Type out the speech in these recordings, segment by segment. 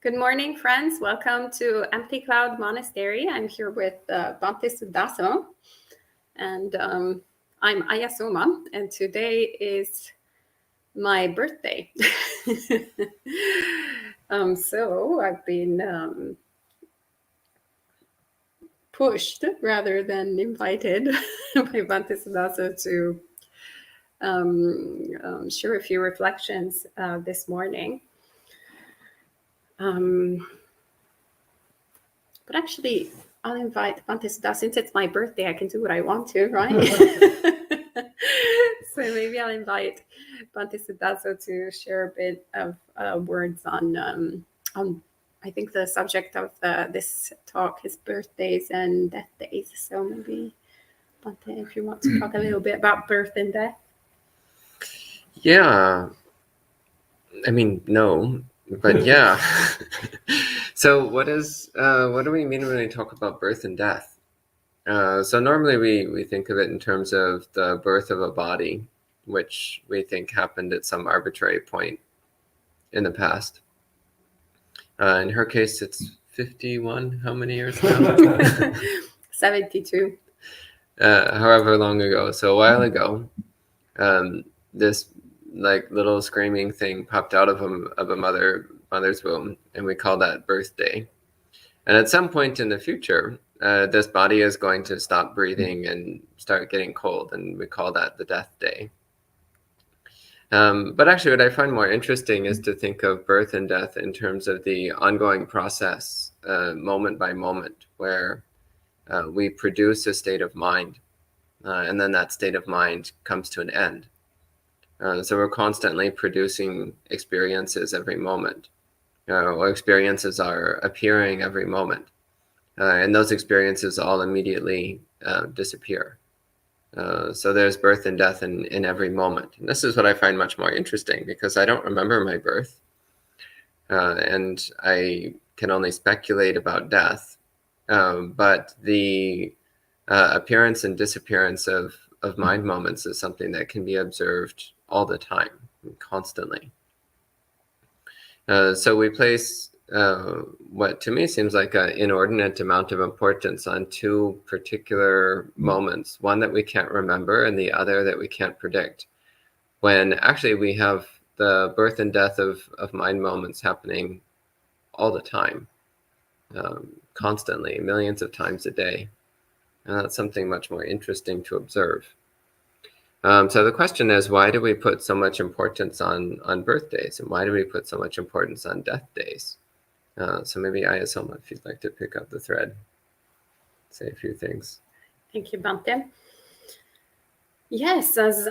Good morning, friends. Welcome to Empty Cloud Monastery. I'm here with Bhante Sudaso, and I'm Ayya Soma, and today is my birthday. So I've been pushed rather than invited by Bhante Sudaso to share a few reflections this morning. But actually, I'll invite Bhante Sudaso. Since it's my birthday, I can do what I want to, right? So maybe I'll invite Bhante Sudaso to share a bit of words on I think the subject of this talk is birthdays and death days. So maybe Bhante, if you want to talk a little bit about birth and death. Yeah, I mean, no, but yeah. So what do we mean when we talk about birth and death? So normally we think of it in terms of the birth of a body, which we think happened at some arbitrary point in the past. In her case, it's 51. How many years now? 72. However long ago. So a while ago, this like little screaming thing popped out of a mother's womb, and we call that birthday. And at some point in the future, this body is going to stop breathing and start getting cold, and we call that the death day. But actually, what I find more interesting is to think of birth and death in terms of the ongoing process, moment by moment, where we produce a state of mind, and then that state of mind comes to an end. So we're constantly producing experiences every moment. Or experiences are appearing every moment. And those experiences all immediately disappear. So there's birth and death in every moment. And this is what I find much more interesting, because I don't remember my birth. And I can only speculate about death. But the appearance and disappearance of mind moments is something that can be observed all the time, constantly. So we place what to me seems like an inordinate amount of importance on two particular moments, one that we can't remember and the other that we can't predict, when actually we have the birth and death of mind moments happening all the time, constantly, millions of times a day. And that's something much more interesting to observe. So the question is, why do we put so much importance on birthdays, and why do we put so much importance on death days? So maybe Ayya Soma, if you'd like to pick up the thread, say a few things. Thank you, Bhante. Yes, as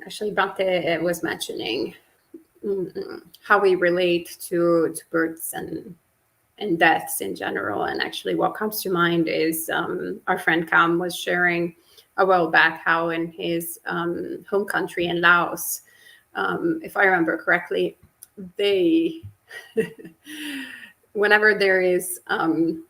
actually Bhante was mentioning, how we relate to births and deaths in general. And actually what comes to mind is our friend Kam was sharing a while back how in his home country in Laos, if I remember correctly, they, whenever there is an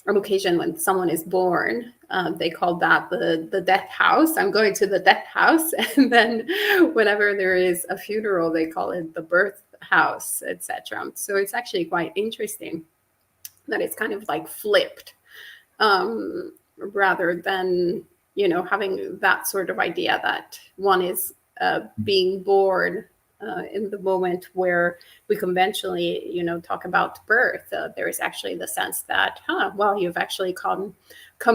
occasion when someone is born, they call that the death house. I'm going to the death house. And then whenever there is a funeral, they call it the birth house, etc. So it's actually quite interesting that it's kind of like flipped, rather than, having that sort of idea that one is being born in the moment where we conventionally, talk about birth. There is actually the sense that, you've actually come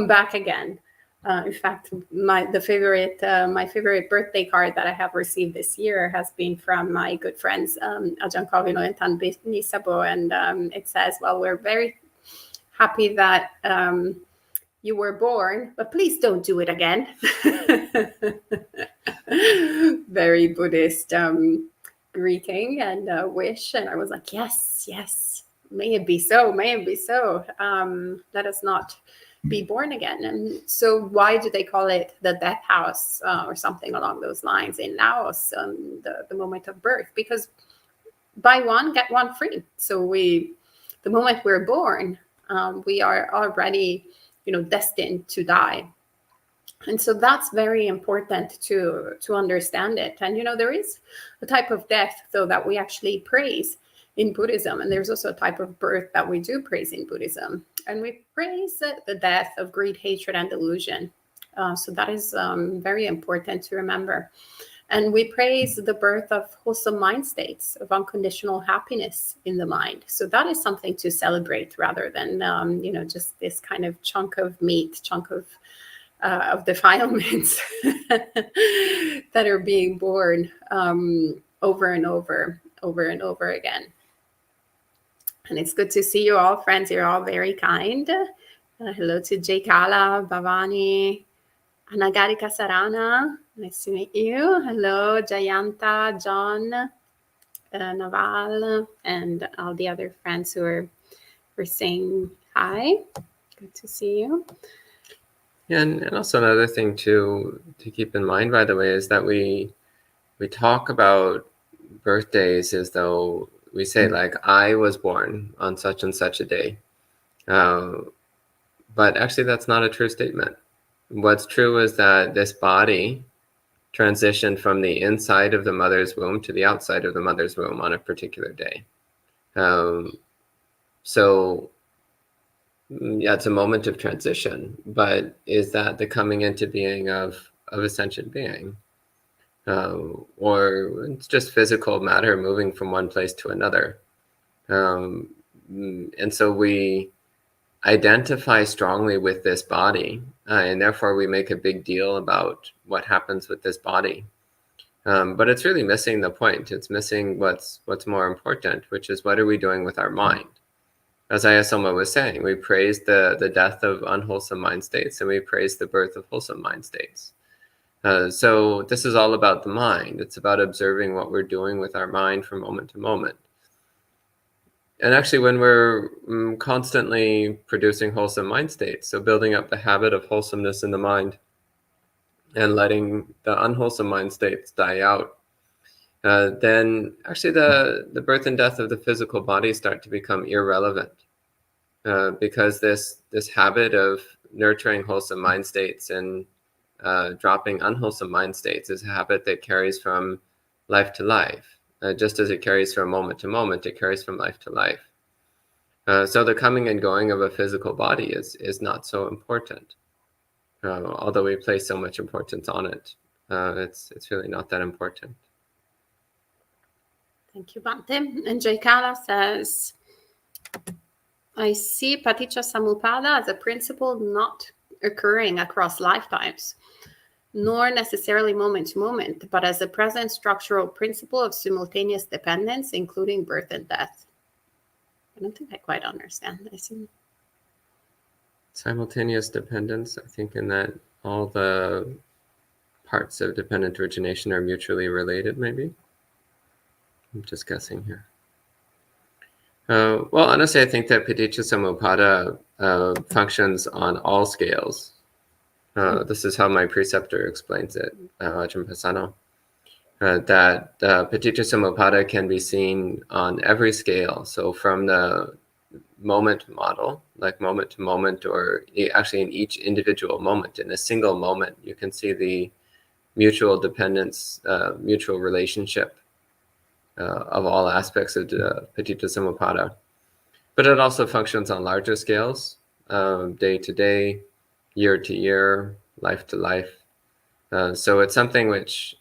back again. In fact, my favorite birthday card that I have received this year has been from my good friends Ajahn Kavino and Tan Nisabo, and it says, "Well, we're very happy that you were born, but please don't do it again." Very Buddhist greeting and wish, and I was like, yes, may it be so, let us not be born again. And so why do they call it the death house, or something along those lines in Laos, the moment of birth? Because buy one get one free. So the moment we're born, we are already destined to die. And so that's very important to understand it. And there is a type of death, though, that we actually praise in Buddhism. And there's also a type of birth that we do praise in Buddhism. And we praise the death of greed, hatred, and delusion. So that is very important to remember. And we praise the birth of wholesome mind states, of unconditional happiness in the mind. So that is something to celebrate rather than, just this kind of chunk of meat, chunk of defilements that are being born over and over again. And it's good to see you all, friends. You're all very kind. Hello to Jay Kala, Bhavani, Anagarika Sarana. Nice to meet you. Hello, Jayanta, John, Naval, and all the other friends who are saying hi. Good to see you. Yeah, and also another thing to keep in mind, by the way, is that we talk about birthdays as though we say, like, I was born on such and such a day. But actually, that's not a true statement. What's true is that this body transitioned from the inside of the mother's womb to the outside of the mother's womb on a particular day. So yeah, it's a moment of transition, but is that the coming into being of a sentient being? Or it's just physical matter moving from one place to another. And so we identify strongly with this body, and therefore we make a big deal about what happens with this body. But it's really missing the point. It's missing what's more important, which is what are we doing with our mind? As Ayya Soma was saying, we praise the death of unwholesome mind states, and we praise the birth of wholesome mind states. So this is all about the mind. It's about observing what we're doing with our mind from moment to moment. And actually, when we're constantly producing wholesome mind states, so building up the habit of wholesomeness in the mind and letting the unwholesome mind states die out, then actually the birth and death of the physical body start to become irrelevant, because this habit of nurturing wholesome mind states and dropping unwholesome mind states is a habit that carries from life to life. Just as it carries from moment to moment, it carries from life to life. So the coming and going of a physical body is not so important. Although we place so much importance on it, it's really not that important. Thank you, Bhante. And Jaikala says, I see Paticca Samuppada as a principle not occurring across lifetimes, nor necessarily moment to moment, but as a present structural principle of simultaneous dependence, including birth and death. I don't think I quite understand this. Simultaneous dependence, I think, in that all the parts of dependent origination are mutually related, maybe? I'm just guessing here. Well, honestly, I think that Paticca Samuppada functions on all scales. This is how my preceptor explains it, Ajahn Pasano, that Paticca Samuppada can be seen on every scale. So from the moment model, like moment to moment, or actually in each individual moment, in a single moment, you can see the mutual dependence, mutual relationship of all aspects of Paticca Samuppada. But it also functions on larger scales, day to day, year to year, life to life. So it's something which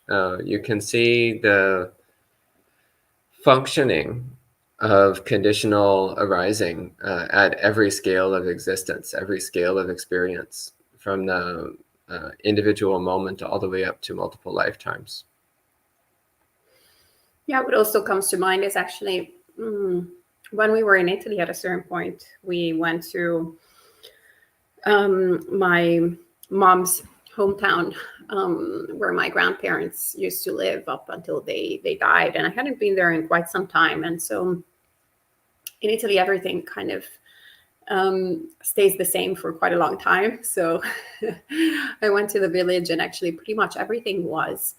you can see the functioning of conditional arising at every scale of existence, every scale of experience, from the individual moment all the way up to multiple lifetimes. Yeah, what also comes to mind is actually when we were in Italy at a certain point, we went to my mom's hometown, where my grandparents used to live up until they died. And I hadn't been there in quite some time. And so in Italy, everything kind of stays the same for quite a long time. So I went to the village, and actually pretty much everything was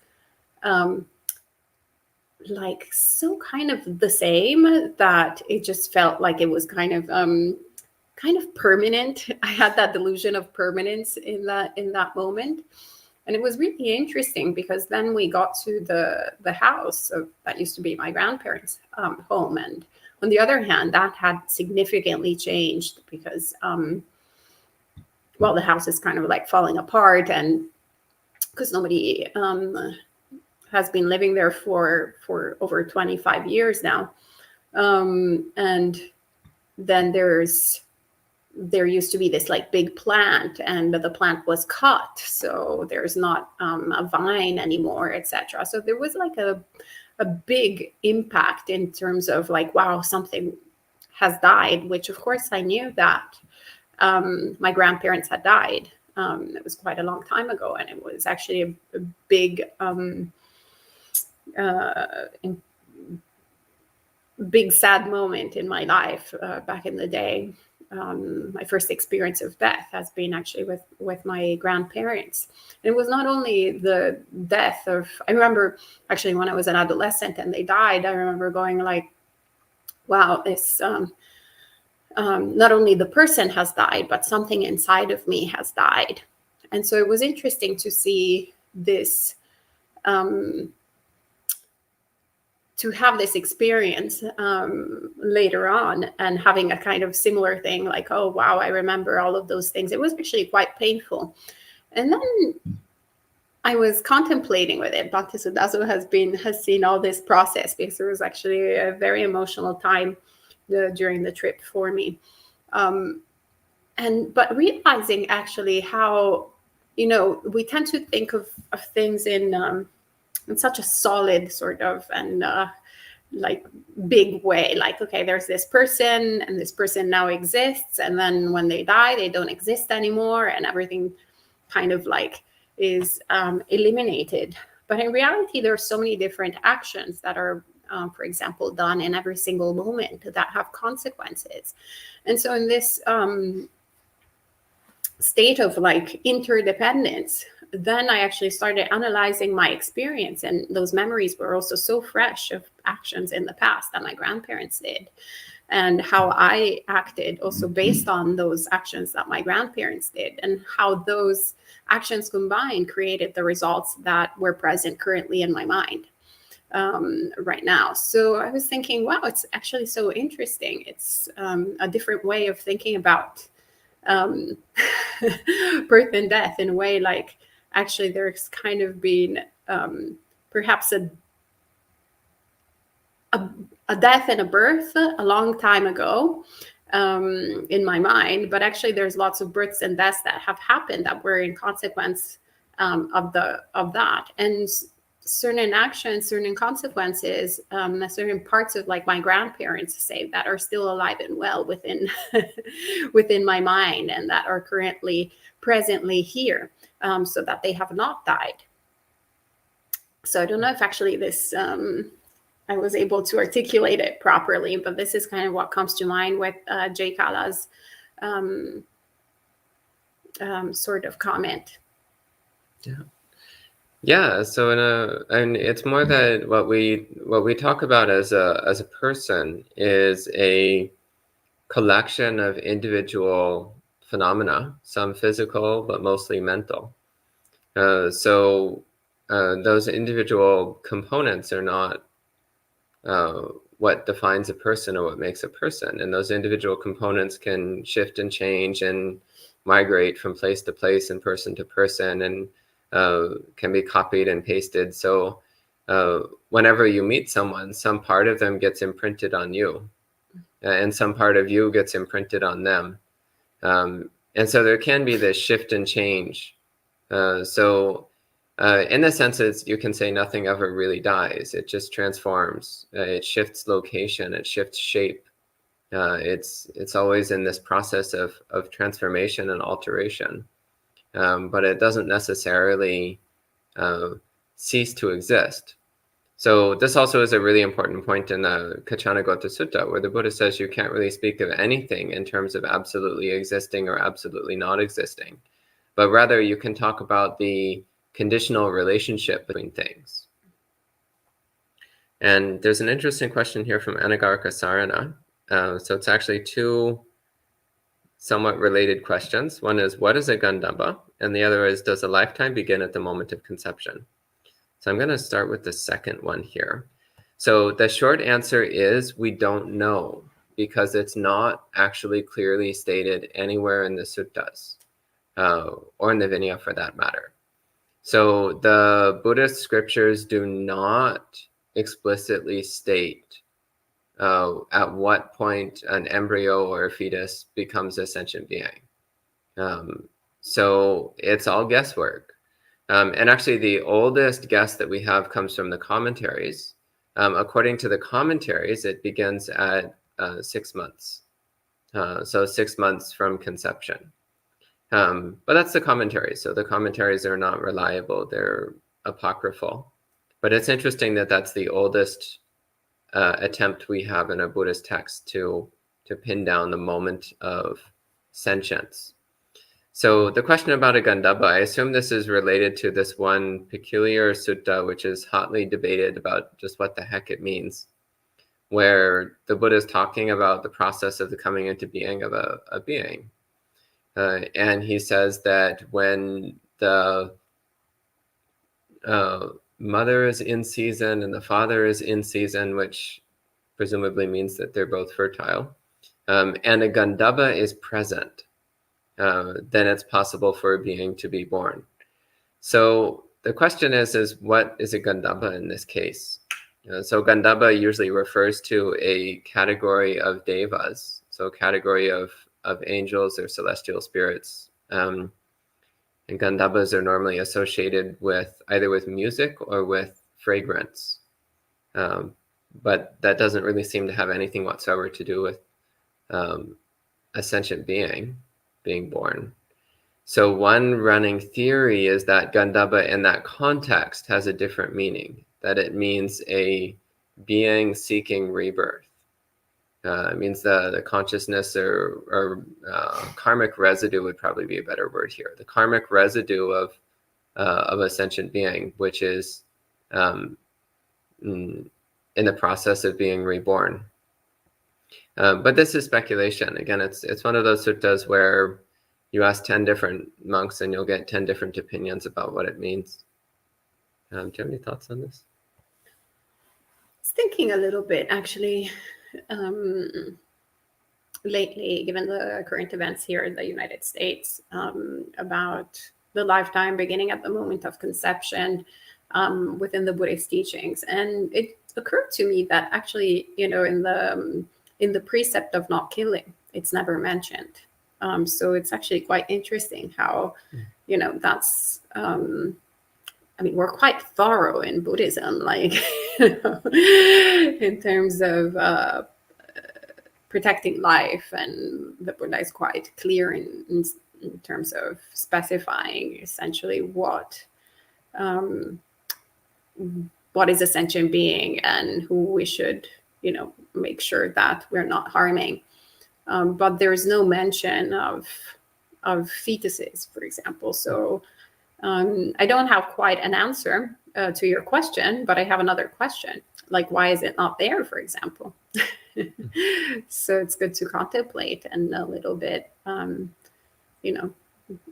like so kind of the same that it just felt like it was kind of permanent. I had that delusion of permanence in that moment. And it was really interesting because then we got to the house that used to be my grandparents' home. And on the other hand, that had significantly changed because, well, the house is kind of like falling apart, and because nobody has been living there for over 25 years now. And then there used to be this like big plant, and the plant was cut, so there's not a vine anymore, etc. So there was like a big impact in terms of like, wow, something has died, which of course I knew that my grandparents had died. It was quite a long time ago, and it was actually a big big sad moment in my life back in the day. My first experience of death has been actually with my grandparents. And it was not only the death of, I remember actually when I was an adolescent and they died, I remember going like, wow, this, not only the person has died, but something inside of me has died. And so it was interesting to see this, to have this experience later on, and having a kind of similar thing like, oh, wow, I remember all of those things. It was actually quite painful. And then I was contemplating with it. Bhakti Sudaso has seen all this process, because it was actually a very emotional time during the trip for me. But realizing actually how, we tend to think of things in such a solid sort of and like big way, like, okay, there's this person and this person now exists, and then when they die they don't exist anymore, and everything kind of like is eliminated. But in reality, there are so many different actions that are for example done in every single moment that have consequences. And so in this state of like interdependence, then I actually started analyzing my experience, and those memories were also so fresh of actions in the past that my grandparents did, and how I acted also based on those actions that my grandparents did, and how those actions combined created the results that were present currently in my mind right now. So I was thinking, wow, it's actually so interesting. It's a different way of thinking about birth and death, in a way, like actually there's kind of been perhaps a death and a birth a long time ago in my mind, but actually there's lots of births and deaths that have happened that were in consequence of that, and certain actions, certain consequences, certain parts of like my grandparents say that are still alive and well within within my mind, and that are currently presently here, so that they have not died. So I don't know if actually this I was able to articulate it properly, but this is kind of what comes to mind with Jay Kala's sort of comment. Yeah. So and it's more that what we talk about as a person is a collection of individual phenomena, some physical but mostly mental. So those individual components are not what defines a person or what makes a person. And those individual components can shift and change and migrate from place to place and person to person, and can be copied and pasted. So whenever you meet someone, some part of them gets imprinted on you, and some part of you gets imprinted on them. And so there can be this shift and change. In a sense, you can say nothing ever really dies. It just transforms. It shifts location. It shifts shape. It's always in this process of transformation and alteration. But it doesn't necessarily cease to exist. So this also is a really important point in the Kachanagota Sutta, where the Buddha says you can't really speak of anything in terms of absolutely existing or absolutely not existing, but rather you can talk about the conditional relationship between things. And there's an interesting question here from Anagarika Sarana. So it's actually two somewhat related questions. One is, what is a Gandhabba? And the other is, does a lifetime begin at the moment of conception? So I'm going to start with the second one here. So the short answer is we don't know, because it's not actually clearly stated anywhere in the suttas, or in the Vinaya for that matter. So the Buddhist scriptures do not explicitly state at what point an embryo or a fetus becomes a sentient being. So it's all guesswork. And actually, the oldest guess that we have comes from the commentaries. According to the commentaries, it begins at 6 months. So 6 months from conception. But that's the commentaries. So the commentaries are not reliable. They're apocryphal. But it's interesting that that's the oldest attempt we have in a Buddhist text to pin down the moment of sentience. So the question about a Gandhabba, I assume this is related to this one peculiar sutta, which is hotly debated about just what the heck it means, where the Buddha is talking about the process of the coming into being of a being. And he says that when the mother is in season and the father is in season, which presumably means that they're both fertile, and a Gandhabba is present, then it's possible for a being to be born. So the question is what is a Gandhabba in this case? So Gandhabba usually refers to a category of devas, so a category of angels or celestial spirits. And Gandhabbas are normally associated with either with music or with fragrance. But that doesn't really seem to have anything whatsoever to do with a sentient being being born. So one running theory is that Gandhabba in that context has a different meaning, that it means a being seeking rebirth. It means the consciousness or karmic residue would probably be a better word here. The karmic residue of a sentient being, which is in the process of being reborn. But this is speculation. Again, it's one of those suttas where you ask 10 different monks and you'll get 10 different opinions about what it means. Do you have any thoughts on this? I was thinking a little bit, actually, lately, given the current events here in the United States, about the lifetime beginning at the moment of conception within the Buddhist teachings. And it occurred to me that actually, in the precept of not killing, it's never mentioned. So it's actually quite interesting how, that's, we're quite thorough in Buddhism, like, in terms of protecting life. And the Buddha is quite clear in terms of specifying essentially what is a sentient being and who we should, make sure that we're not harming. But there's no mention of fetuses, for example. So I don't have quite an answer to your question, but I have another question. Like, why is it not there, for example? So it's good to contemplate and a little bit,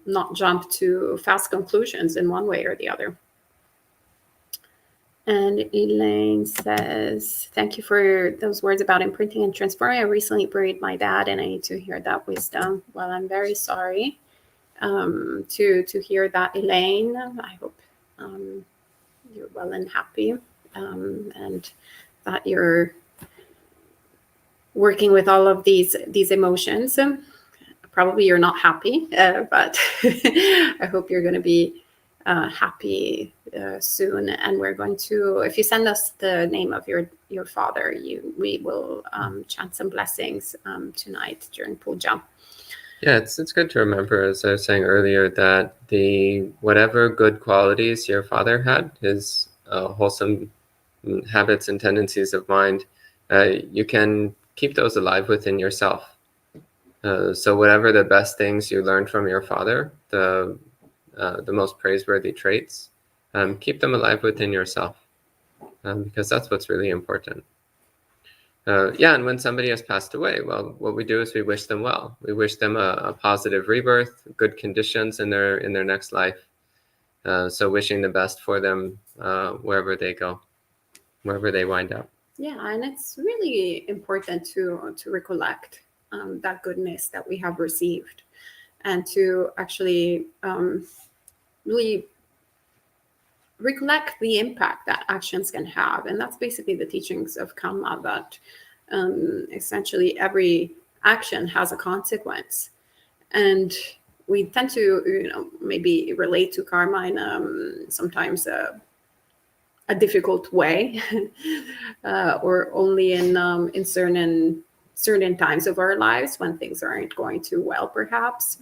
not jump to fast conclusions in one way or the other. And Elaine says, thank you for those words about imprinting and transforming. I recently buried my dad and I need to hear that wisdom. Well, I'm very sorry to hear that, Elaine. I hope you're well and happy, and that you're working with all of these emotions. Probably you're not happy, but I hope you're going to be happy soon. And we're going to, if you send us the name of your father, we will chant some blessings tonight during puja. Yeah, it's good to remember, as I was saying earlier, that whatever good qualities your father had, his wholesome habits and tendencies of mind, you can keep those alive within yourself. So whatever the best things you learned from your father, the most praiseworthy traits, keep them alive within yourself, because that's what's really important. And when somebody has passed away, well, what we do is we wish them well. We wish them a positive rebirth, good conditions in their next life. So wishing the best for them wherever they go, wherever they wind up. Yeah, and it's really important to recollect that goodness that we have received, and to actually really recollect the impact that actions can have. And that's basically the teachings of Karma, that essentially every action has a consequence. And we tend to, maybe relate to karma in sometimes a difficult way, or only in certain times of our lives when things aren't going too well, perhaps.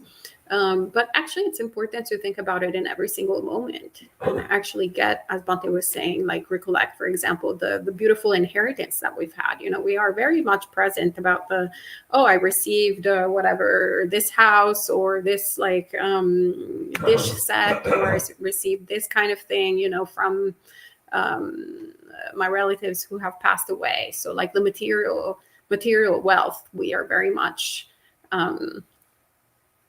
But actually, it's important to think about it in every single moment, and actually get, as Bante was saying, like recollect, for example, the beautiful inheritance that we've had. We are very much present about I received whatever, this house, or this like dish set, or I received this kind of thing, from my relatives who have passed away. So like the material wealth, we are very much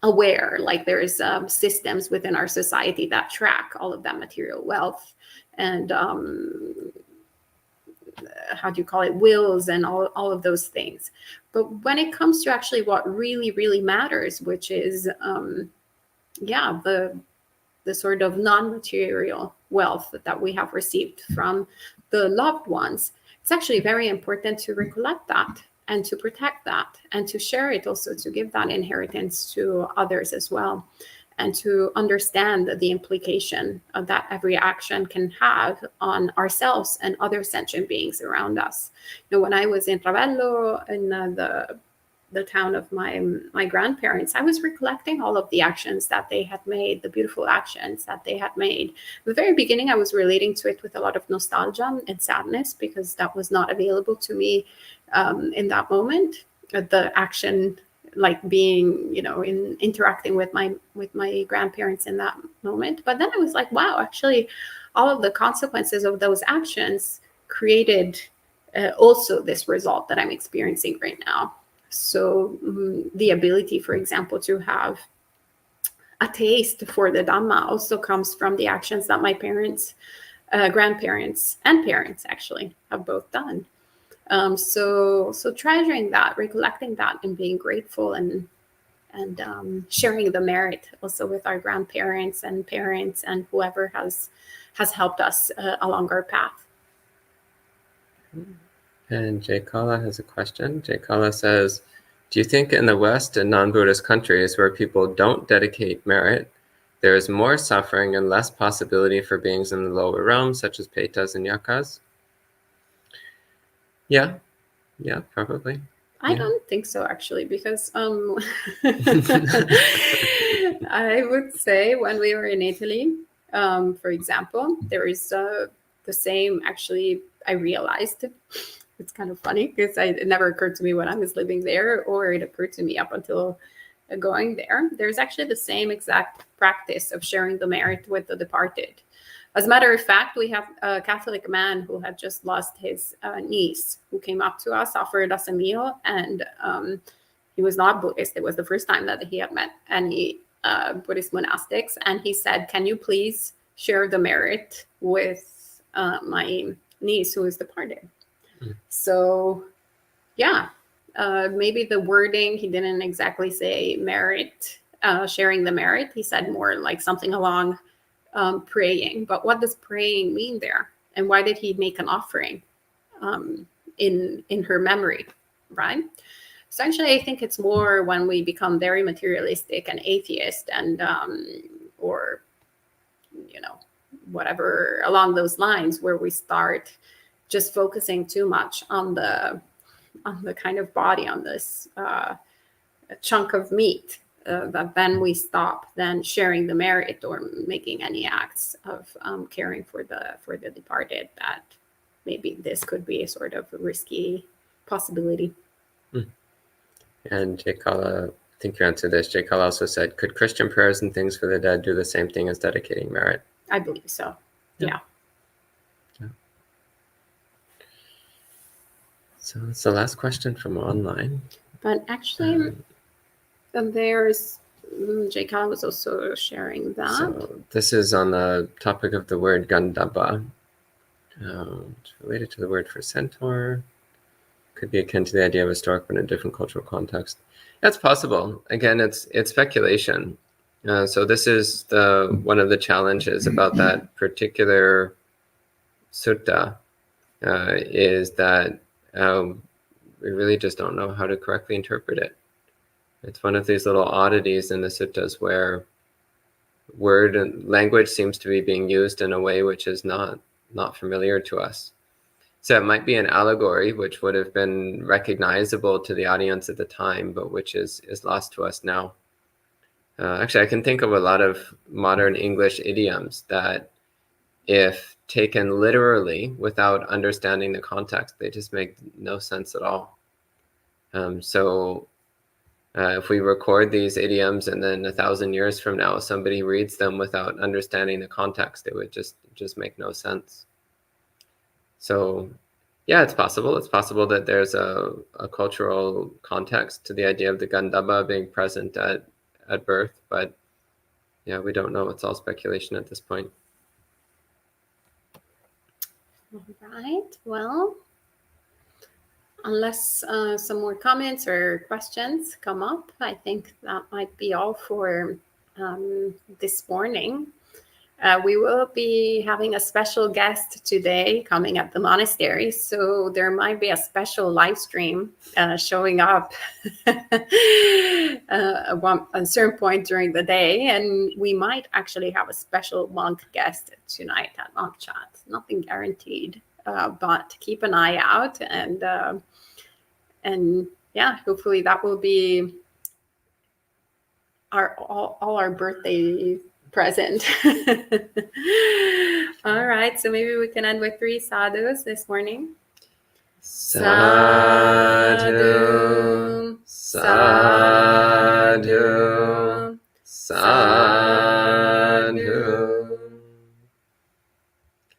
aware, like there is systems within our society that track all of that material wealth, and how do you call it, wills, and all of those things. But when it comes to actually what really matters, which is the sort of non-material wealth that we have received from the loved ones, it's actually very important to recollect that, and to protect that, and to share it also, to give that inheritance to others as well, and to understand the implication of that every action can have on ourselves and other sentient beings around us. When I was in Ravello, in the town of my grandparents, I was recollecting all of the actions that they had made, the beautiful actions that they had made. At the very beginning, I was relating to it with a lot of nostalgia and sadness, because that was not available to me in that moment. The action, like being, in interacting with my grandparents in that moment. But then I was like, wow, actually, all of the consequences of those actions created also this result that I'm experiencing right now. So the ability, for example, to have a taste for the Dhamma also comes from the actions that my parents, grandparents, and parents actually have both done. So treasuring that, recollecting that, and being grateful, and sharing the merit also with our grandparents and parents and whoever has helped us along our path. And Jay Kala has a question. Jay Kala says, do you think in the West and non-Buddhist countries where people don't dedicate merit, there is more suffering and less possibility for beings in the lower realms, such as Petas and Yakas? Yeah, probably. I don't think so, actually, because I would say when we were in Italy, for example, there is the same, actually, I realized. It's kind of funny because it never occurred to me when I was living there, or it occurred to me up until going there. There's actually the same exact practice of sharing the merit with the departed. As a matter of fact, we have a Catholic man who had just lost his niece, who came up to us, offered us a meal, and he was not Buddhist. It was the first time that he had met any Buddhist monastics, and he said, "Can you please share the merit with my niece who is departed?" So, yeah, maybe the wording, he didn't exactly say merit, sharing the merit. He said more like something along praying. But what does praying mean there? And why did he make an offering in her memory, right? So actually, I think it's more when we become very materialistic and atheist, and or whatever along those lines, where we start just focusing too much on the kind of body, on this chunk of meat, that then we stop then sharing the merit or making any acts of caring for the departed. That maybe this could be a sort of risky possibility. And Jay Kala, I think you answered this. Jay Kala also said, could Christian prayers and things for the dead do the same thing as dedicating merit? I believe so. Yeah. So that's the last question from online. But actually, there's J.K. was also sharing that. So this is on the topic of the word Gandhabba. It's related to the word for centaur. Could be akin to the idea of a stork, but in a different cultural context. That's possible. Again, it's speculation. So this is one of the challenges about that particular sutta, is that we really just don't know how to correctly interpret it. It's one of these little oddities in the suttas where word and language seems to be being used in a way which is not familiar to us. So it might be an allegory which would have been recognizable to the audience at the time, but which is lost to us now. Actually, I can think of a lot of modern English idioms that, if taken literally without understanding the context, they just make no sense at all. So if we record these idioms and then 1,000 years from now somebody reads them without understanding the context, it would just make no sense. So yeah, it's possible. It's possible that there's a cultural context to the idea of the Gandhabba being present at birth, but yeah, we don't know. It's all speculation at this point. All right. Well, unless some more comments or questions come up, I think that might be all for this morning. We will be having a special guest today coming at the monastery, so there might be a special live stream showing up at a certain point during the day, and we might actually have a special monk guest tonight at Monk Chat. Nothing guaranteed, but keep an eye out, and yeah, hopefully that will be all our birthday present. All right, so maybe we can end with 3 sadhus this morning. Sadhu, sadhu, sadhu.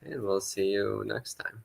Okay, we'll see you next time.